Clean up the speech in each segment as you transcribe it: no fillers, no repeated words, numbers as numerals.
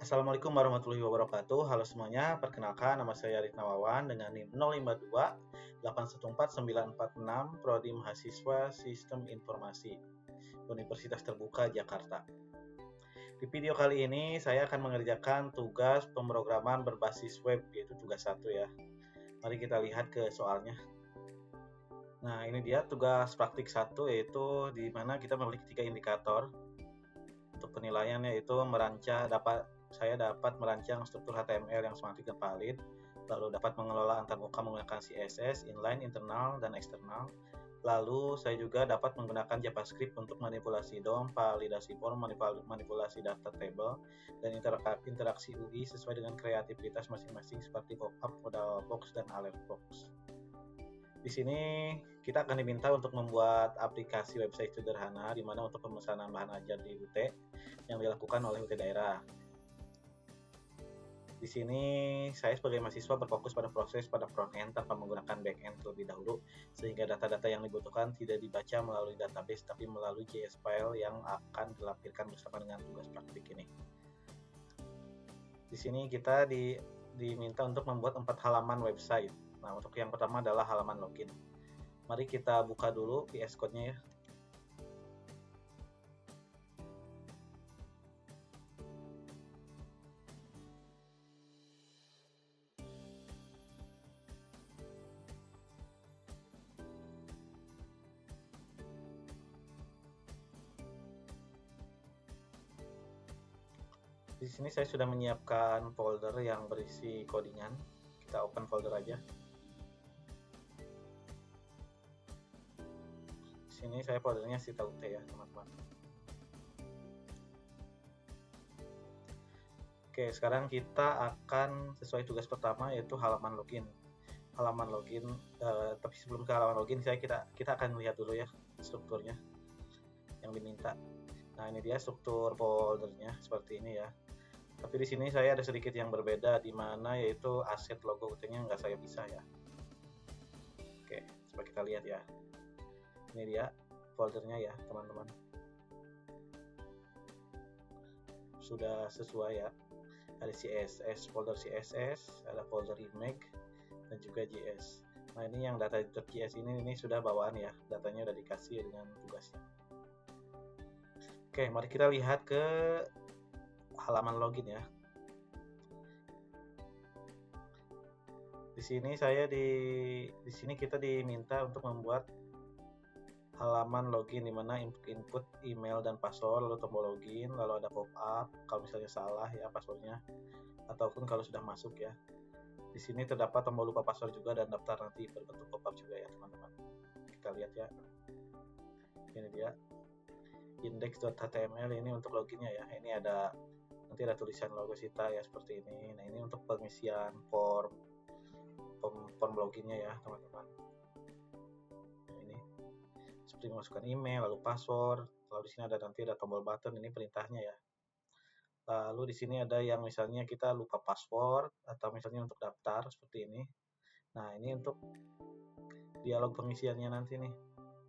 Assalamualaikum warahmatullahi wabarakatuh. Halo semuanya, perkenalkan nama saya Arif Nawawan dengan NIM 052 814 946 Prodi Mahasiswa Sistem Informasi Universitas Terbuka Jakarta. Di video kali ini saya akan mengerjakan tugas pemrograman berbasis web, yaitu tugas 1 ya. Mari kita lihat ke soalnya. Nah, ini dia tugas praktik 1, yaitu di mana kita memiliki 3 indikator. Untuk penilaiannya yaitu saya dapat merancang struktur HTML yang semantik dan valid, lalu dapat mengelola antarmuka menggunakan CSS, inline, internal, dan eksternal. Lalu saya juga dapat menggunakan JavaScript untuk manipulasi DOM, validasi form, manipulasi data table, dan interaksi UI sesuai dengan kreativitas masing-masing seperti pop-up, modal box, dan alert box. Di sini kita akan diminta untuk membuat aplikasi website sederhana di mana untuk pemesanan bahan ajar di UT yang dilakukan oleh UT daerah. Di sini saya sebagai mahasiswa berfokus pada proses pada front-end tanpa menggunakan back-end terlebih dahulu, sehingga data-data yang dibutuhkan tidak dibaca melalui database tapi melalui JS file yang akan dilampirkan bersama dengan tugas praktik ini. Di sini kita diminta untuk membuat 4 halaman website. Nah, untuk yang pertama adalah halaman login. Mari kita buka dulu VS Code-nya ya. Di sini saya sudah menyiapkan folder yang berisi codingan. Kita open folder aja. Di sini saya foldernya Sita UT ya, teman-teman. Oke, sekarang kita akan sesuai tugas pertama yaitu halaman login. Tapi sebelum ke halaman login, kita akan lihat dulu ya strukturnya yang diminta. Nah, ini dia struktur foldernya seperti ini ya. Tapi di sini saya ada sedikit yang berbeda, di mana yaitu aset logo UT-nya nggak saya bisa ya. Oke, coba kita lihat ya. Ini dia foldernya ya, teman-teman. Sudah sesuai ya. Ada CSS, folder CSS, ada folder image, dan juga JS. Nah, ini yang data.js ini sudah bawaan ya. Datanya udah dikasih dengan tugasnya. Oke, mari kita lihat ke halaman login ya. Di sini kita diminta untuk membuat halaman login di mana input email dan password, lalu tombol login, lalu ada pop-up kalau misalnya salah ya passwordnya, ataupun kalau sudah masuk ya. Di sini terdapat tombol lupa password juga dan daftar nanti berbentuk pop-up juga ya teman-teman. Kita lihat ya. Ini dia index.html, ini untuk loginnya ya. Ini nanti ada tulisan logo Sita ya seperti ini. Nah, ini untuk pengisian form loginnya ya teman-teman. Nah, ini seperti memasukkan email, lalu password, lalu di sini nanti ada tombol button, ini perintahnya ya. Lalu di sini ada yang misalnya kita lupa password atau misalnya untuk daftar seperti ini. Nah, ini untuk dialog pengisiannya nanti nih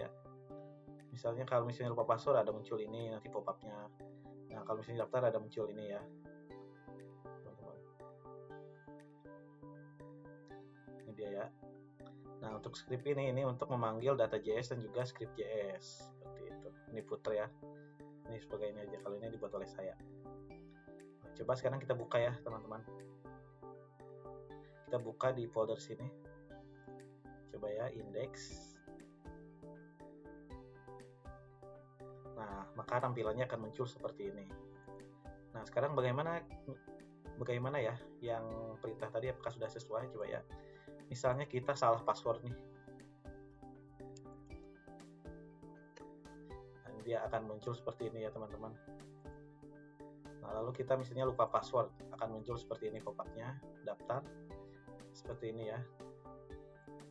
ya. Misalnya kalau misalnya lupa password ada muncul ini nanti pop-up-nya. Nah, kalau misalnya daftar ada muncul ini ya. Ini dia ya. Nah, untuk script ini untuk memanggil data.js dan juga script.js seperti itu. Ini footer ya. Ini sebagai ini aja, kalau ini dibuat oleh saya. Nah, coba sekarang kita buka ya teman-teman. Kita buka di folder sini. Coba ya, index. Nah, maka tampilannya akan muncul seperti ini. Nah, sekarang bagaimana ya yang perintah tadi, apakah sudah sesuai? Coba ya. Misalnya kita salah password nih. Nah, dia akan muncul seperti ini ya teman-teman. Nah, lalu kita misalnya lupa password, akan muncul seperti ini pop-up-nya, daftar. Seperti ini ya.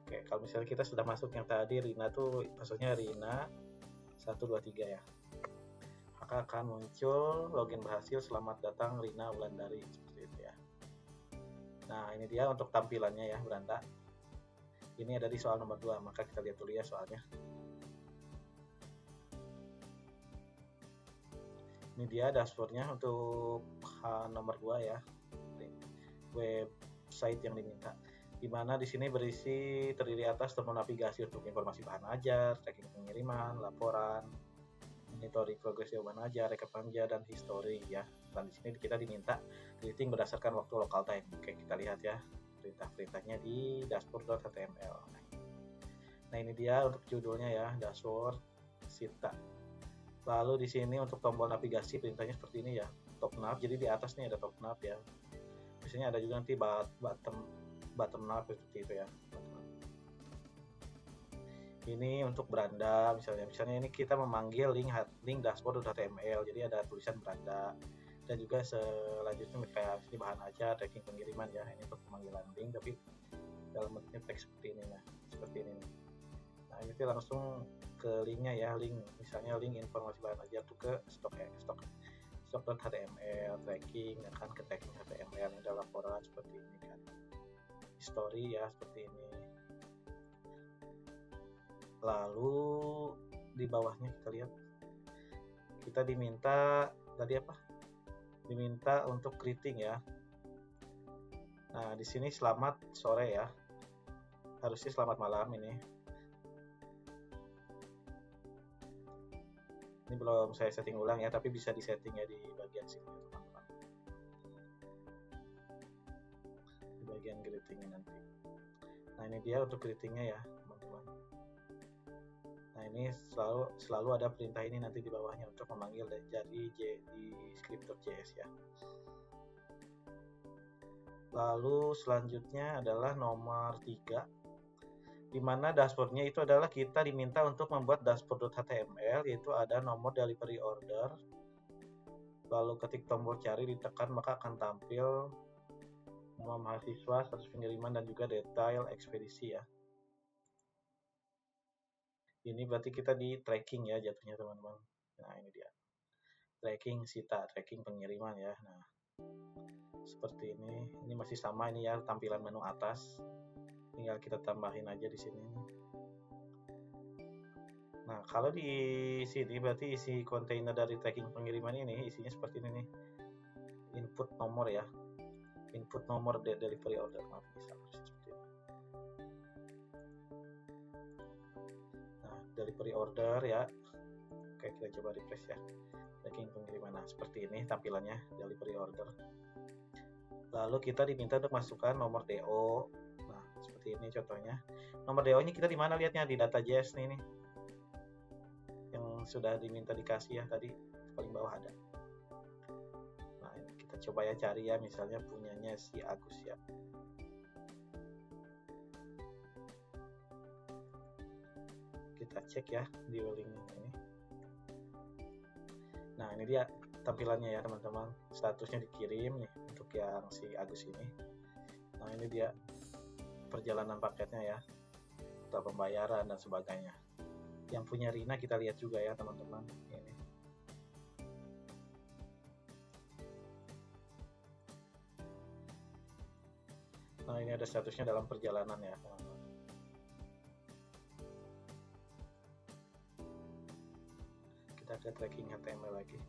Oke, kalau misalnya kita sudah masuk yang tadi, Rina tuh passwordnya Rina 123 ya. Maka akan muncul login berhasil, selamat datang Rina Wulandari, seperti itu ya. Nah, ini dia untuk tampilannya ya, beranda. Ini ada di soal nomor 2, maka kita lihat dulu ya soalnya. Ini Ini dia dashboardnya untuk nomor 2 ya, website yang diminta. Di mana di sini berisi terdiri atas tombol navigasi untuk informasi bahan ajar, tracking pengiriman, laporan, monitoring progres jawaban ajar, rekap ajar, dan history ya. Dan di sini kita diminta greeting berdasarkan waktu local time. Oke, kita lihat ya perintah-perintahnya di dashboard.html. Nah, ini dia untuk judulnya ya, dashboard Sita. Lalu di sini untuk tombol navigasi perintahnya seperti ini ya, top nav. Jadi di atas nih ada top nav ya. Biasanya ada juga nanti bottom nav seperti itu ya. Ini untuk beranda misalnya ini kita memanggil link dashboard.html, jadi ada tulisan beranda. Dan juga selanjutnya kayak ini bahan aja, tracking pengiriman ya, ini untuk pemanggilan link tapi dalam bentuknya teks seperti ini nah, seperti ini. Nah, ini langsung ke linknya ya, link misalnya link informasi bahan aja tuh ke stock.html, tracking akan ke tracking HTML yang ada laporan seperti ini kan, history ya seperti ini. Lalu di bawahnya kita lihat, kita diminta tadi apa? Diminta untuk greeting ya. Nah, di sini selamat sore ya. Harusnya selamat malam ini. Ini belum saya setting ulang ya, tapi bisa disetting ya di bagian sini teman-teman. Di bagian greetingnya nanti. Nah, ini dia untuk greetingnya ya teman-teman. Nah, ini selalu ada perintah ini nanti di bawahnya untuk memanggil dari di script.js ya. Lalu selanjutnya adalah nomor 3, di mana dashboardnya itu adalah kita diminta untuk membuat dashboard.html, yaitu ada nomor delivery order. Lalu ketik tombol cari, ditekan maka akan tampil nama mahasiswa, status pengiriman, dan juga detail ekspedisi ya. Ini berarti kita di tracking ya jatuhnya teman-teman. Nah, ini dia tracking Sita, tracking pengiriman ya. Nah, seperti ini masih sama ini ya tampilan menu atas, tinggal kita tambahin aja di sini. Nah, kalau di sini berarti isi kontainer dari tracking pengiriman ini isinya seperti ini nih, input nomor ya, input nomor delivery order, maaf seperti ini. Nah, delivery order ya. Oke, kita coba refresh ya, tracking pengiriman. Nah, seperti ini tampilannya delivery order. Lalu kita diminta untuk masukkan nomor DO. Nah, seperti ini contohnya. Nomor DO-nya kita di mana lihatnya? Di data.js nih. Yang sudah diminta dikasih ya tadi, paling bawah ada. Nah, ini kita coba ya cari ya, misalnya punyanya si Agus ya. Kita cek ya di link ini. Nah, ini dia tampilannya ya teman-teman, statusnya dikirim nih untuk yang si Agus ini. Nah, ini dia perjalanan paketnya ya, atau pembayaran dan sebagainya. Yang punya Rina kita lihat juga ya teman-teman ini. Nah, ini ada statusnya dalam perjalanan ya teman-teman. Kita ke tracking HTML lagi.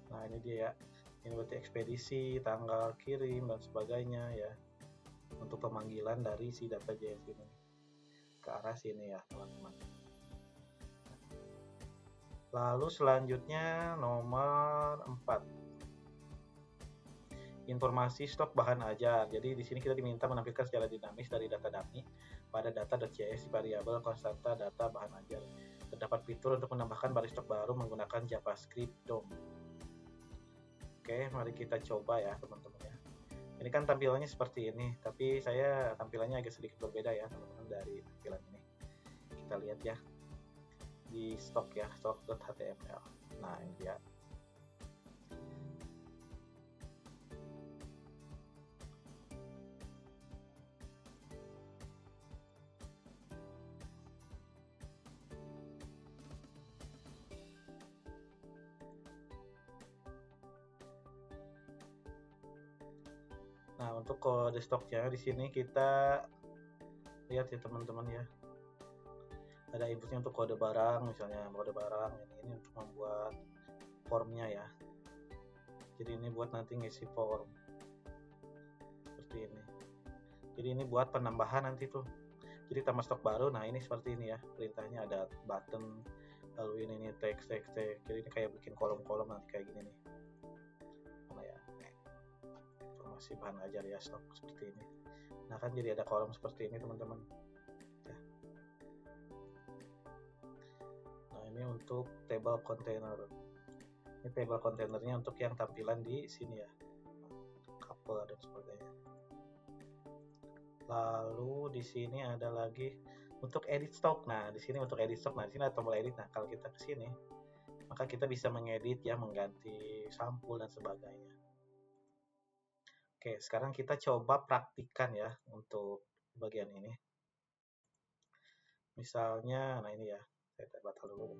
Nah, ini dia ya, ini berarti ekspedisi, tanggal kirim dan sebagainya ya, untuk pemanggilan dari si data.js ini ke arah sini ya teman-teman. Lalu selanjutnya nomor 4, informasi stok bahan ajar. Jadi di sini kita diminta menampilkan secara dinamis dari data dummy pada data.js variabel konstanta data bahan ajar. Terdapat fitur untuk menambahkan baris stok baru menggunakan JavaScript DOM. Oke, mari kita coba ya teman-teman ya. Ini kan tampilannya seperti ini, tapi saya tampilannya agak sedikit berbeda ya teman-teman dari tampilan ini. Kita lihat ya di stok ya, stok.html. Nah, ini dia. Nah, untuk kode stoknya di sini kita lihat ya teman-teman ya. Ada inputnya untuk kode barang, misalnya kode barang ini untuk membuat formnya ya. Jadi ini buat nanti ngisi form seperti ini. Jadi ini buat penambahan nanti tuh. Jadi tambah stok baru. Nah ini seperti ini ya, perintahnya ada button, lalu ini nih teks. Jadi ini kayak bikin kolom-kolom nanti kayak gini nih. Mana ya? Informasi bahan ajar ya, stok seperti ini. Nah kan jadi ada kolom seperti ini teman-teman. Ya. Nah ini untuk table container. Ini table containernya untuk yang tampilan di sini ya, couple dan sebagainya. Lalu di sini ada lagi untuk edit stock. Nah, di sini untuk edit stock. Nah, di sini ada tombol edit. Nah, kalau kita ke sini, maka kita bisa mengedit ya, mengganti sampul dan sebagainya. Oke, sekarang kita coba praktikkan ya untuk bagian ini. Misalnya, nah ini ya, saya batal dulu.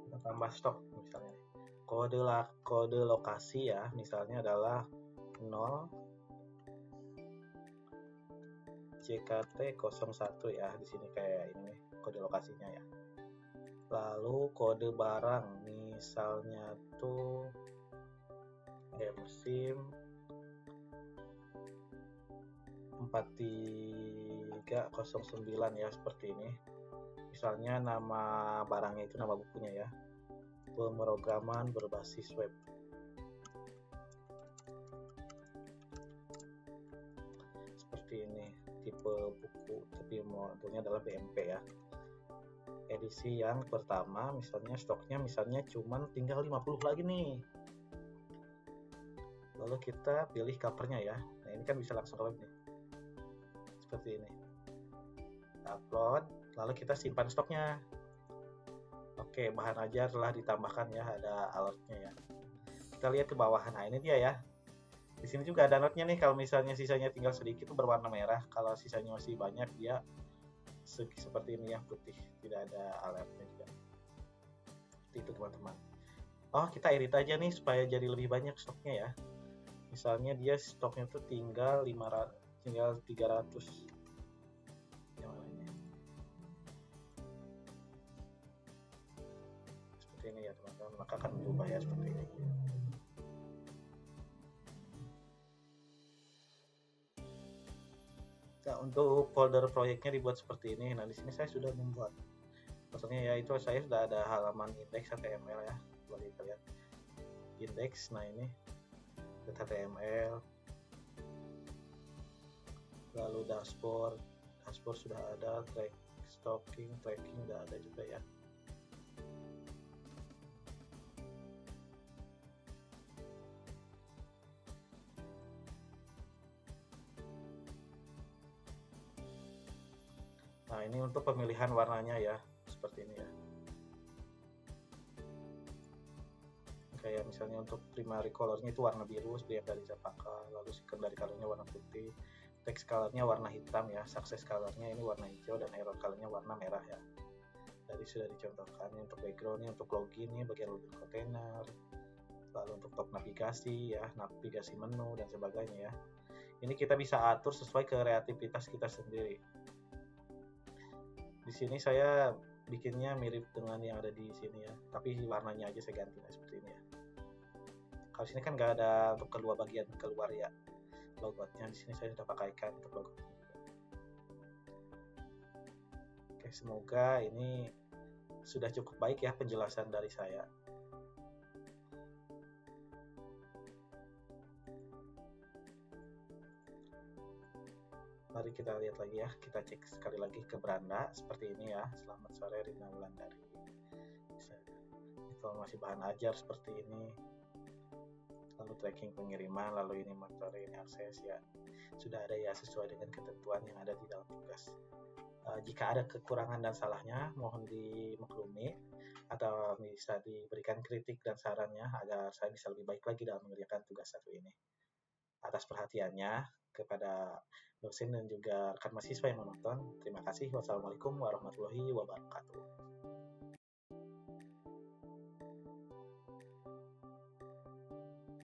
Kita tambah stok misalnya. Kode lokasi ya, misalnya adalah 0 JKT 01 ya, di sini kayak ini kode lokasinya ya. Lalu kode barang misalnya tuh musim 4309 ya, seperti ini. Misalnya nama barangnya itu nama bukunya ya, pemrograman berbasis web. Seperti ini tipe buku, tapi modelnya adalah BMP ya. Edisi yang pertama, misalnya stoknya misalnya cuman tinggal 50 lagi nih. Lalu kita pilih covernya ya. Nah ini kan bisa langsung ke web nih. Seperti ini. Upload, lalu kita simpan stoknya. Oke, bahan ajar telah ditambahkan ya, ada alertnya ya. Kita lihat ke bawah. Nah ini dia ya. Di sini juga ada notnya nih, kalau misalnya sisanya tinggal sedikit itu berwarna merah, kalau sisanya masih banyak dia seperti ini ya, putih, tidak ada alertnya juga. Seperti itu teman-teman. Oh, kita edit aja nih supaya jadi lebih banyak stoknya ya. Misalnya dia stoknya tuh tinggal 300. Yang mana ini? Seperti ini ya teman-teman, maka akan berubah ya seperti ini. Nah, untuk folder proyeknya dibuat seperti ini. Nah, di sini saya sudah membuat. Maksudnya ya itu saya sudah ada halaman index HTML ya. Boleh kita lihat. Index, nah ini HTML. Lalu dashboard sudah ada, tracking sudah ada juga ya. Nah ini untuk pemilihan warnanya ya, seperti ini ya. Kayak misalnya untuk primary colornya itu warna biru seperti yang tadi saya pakai, lalu secondary colornya warna putih, text colornya warna hitam ya, success colornya ini warna hijau, dan error colornya warna merah ya. Tadi sudah dicontohkan. Untuk backgroundnya, untuk login ini bagian login kontainer, lalu untuk top navigasi ya, navigasi menu dan sebagainya ya. Ini kita bisa atur sesuai kreativitas kita sendiri. Di sini saya bikinnya mirip dengan yang ada di sini ya, tapi warnanya aja saya ganti seperti ini ya. Kalau sini kan nggak ada untuk bagian keluar ya logotnya, di sini saya sudah pakaikan untuk logo. Oke, semoga ini sudah cukup baik ya penjelasan dari saya. Mari kita lihat lagi ya, kita cek sekali lagi ke beranda seperti ini ya. Selamat sore Rina Wulandari. Informasi bahan ajar seperti ini. Lalu tracking pengiriman, lalu ini materi, ini akses ya. Sudah ada ya sesuai dengan ketentuan yang ada di dalam tugas. Jika ada kekurangan dan salahnya, mohon dimaklumi atau bisa diberikan kritik dan sarannya agar saya bisa lebih baik lagi dalam mengerjakan tugas satu ini. Atas perhatiannya kepada dosen dan juga rekan mahasiswa yang menonton. Terima kasih. Wassalamualaikum warahmatullahi wabarakatuh.